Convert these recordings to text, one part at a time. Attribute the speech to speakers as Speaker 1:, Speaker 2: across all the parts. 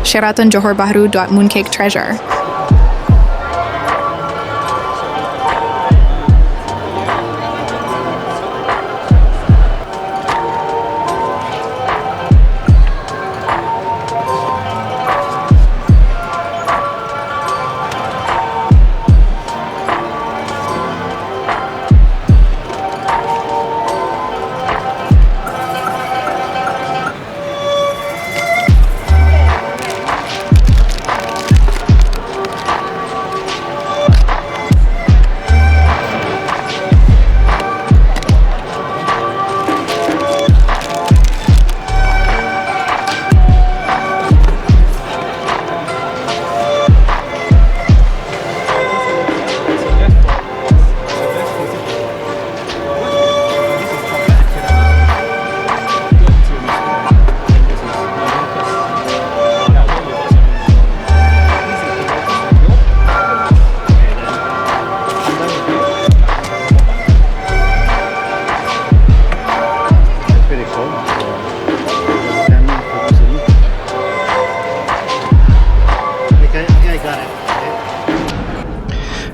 Speaker 1: Sheraton Johor Bahru. Mooncake treasure.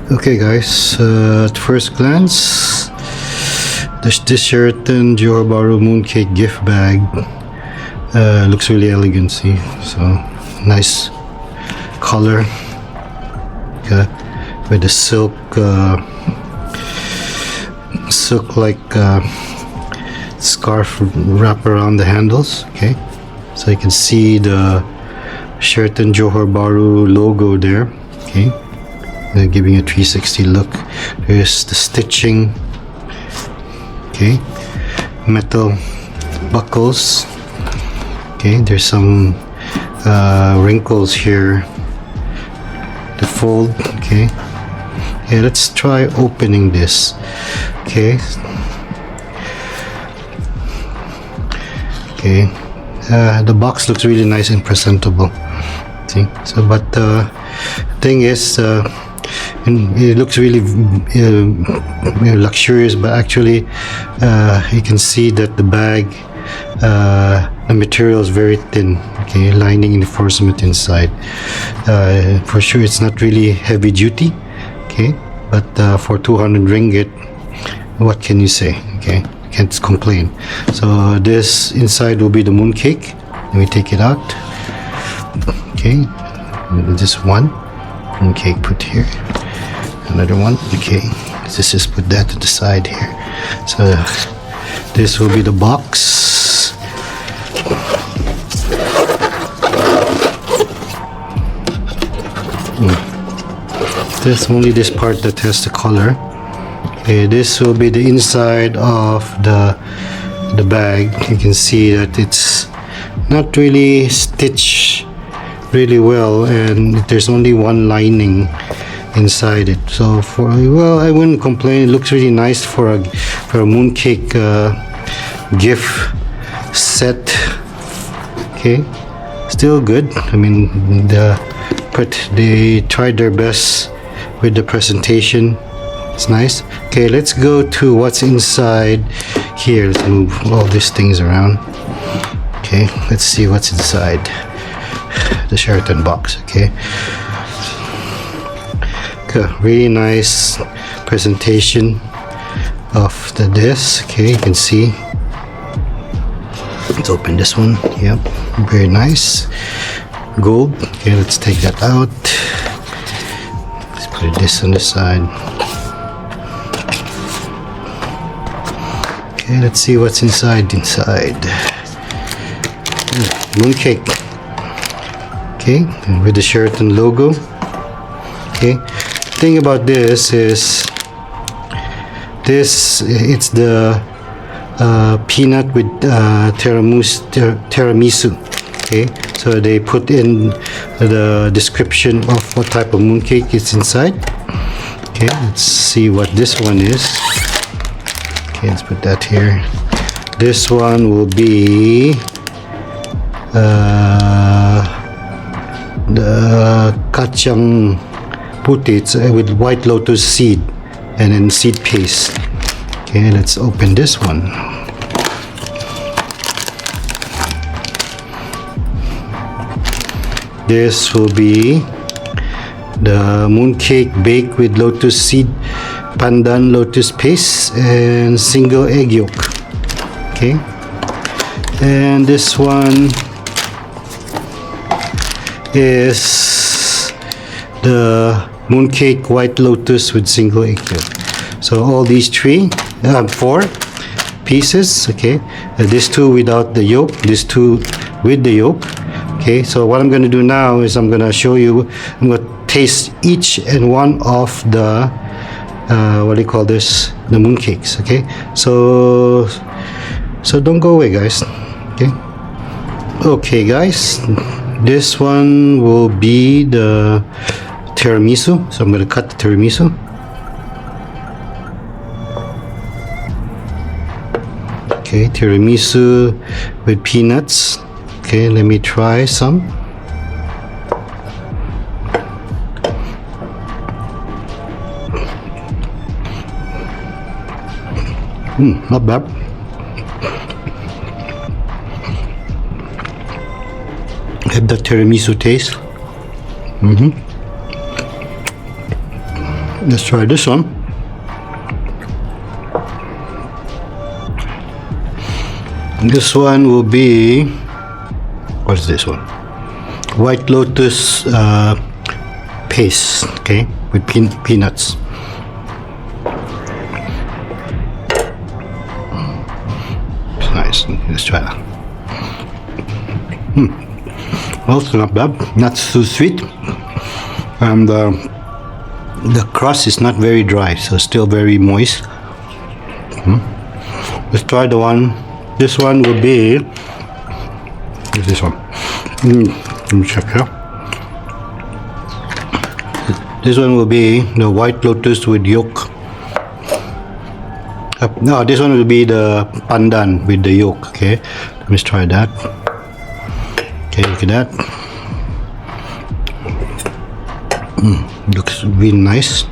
Speaker 2: Okay guys, at first glance, this Sheraton Johor Bahru Mooncake gift bag looks really elegant, see? So, nice color with the silk like scarf wrap around the handles, okay? So you can see the Sheraton Johor Bahru logo there, okay? Giving a 360 look. Here's the stitching, okay? Metal buckles, okay? There's some wrinkles here to fold, okay? Okay, let's try opening this, okay? Okay, the box looks really nice and presentable, see? So, but thing is, it looks really luxurious, but actually you can see that the bag, the material is very thin, okay? Lining reinforcement inside. For sure it's not really heavy duty, okay? But for 200 ringgit, what can you say, okay? Can't complain. So this inside will be the mooncake. Let me take it out, okay? Just one mooncake put here, another one, okay? Let's just put that to the side here. So this will be the box. There's only this part that has the color. Okay, this will be the inside of the bag. You can see that it's not really stitched really well, and there's only one lining inside it. So well, I wouldn't complain. It looks really nice for a mooncake gift set. Okay, still good. I mean, they tried their best with the presentation. It's nice. Okay, let's go to what's inside here. Let's move all these things around. Okay, let's see what's inside the Sheraton box. Okay, really nice presentation of this. Okay, you can see. Let's open this one. Yep, very nice. Gold. Okay, let's take that out. Let's put this on the side. Okay, let's see what's inside. Mooncake. Okay, with the Sheraton logo. Okay, thing about this is it's the peanut with tiramisu. Okay, so they put in the description of what type of mooncake is inside. Okay, let's see what this one is. Okay, let's put that here. This one will be the kacang putih with white lotus seed and then seed paste. Okay, let's open this one. This will be the mooncake baked with lotus seed, pandan lotus paste, and single egg yolk. Okay, and this one is the mooncake white lotus with single egg yolk. So all these four pieces. Okay, these two without the yolk, these two with the yolk. Okay, so what I'm going to do now is I'm going to show you, I'm going to taste each and one of the what do you call this, the mooncakes. Okay, so don't go away, guys. Okay guys, this one will be the tiramisu. So I'm going to cut the tiramisu. Okay, tiramisu with peanuts. Okay, let me try some. Not bad. Have the tiramisu taste. Let's try this one. This one will be, what's this one? White lotus paste, okay, with peanuts. It's nice. Let's try that. Also not bad, not too sweet, and the crust is not very dry, so still very moist. Let's try the one. This one will be, what's this one? Let me check here. This one will be the white lotus with yolk. No, this one will be the pandan with the yolk. Okay, let me try that. Okay, look at that. Looks really nice.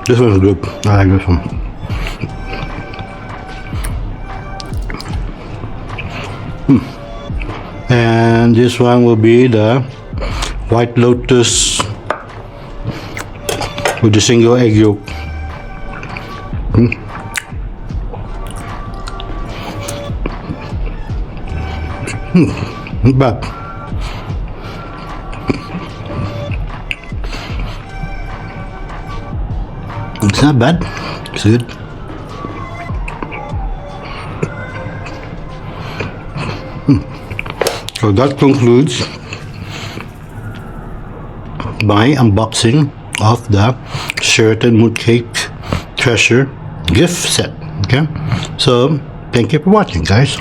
Speaker 2: This one is good. I like this one. And this one will be the white lotus with the single egg yolk. Not bad. It's not bad. It's good. So that concludes my unboxing of the Sheraton Mooncake Treasure gift set. Okay, so thank you for watching, guys.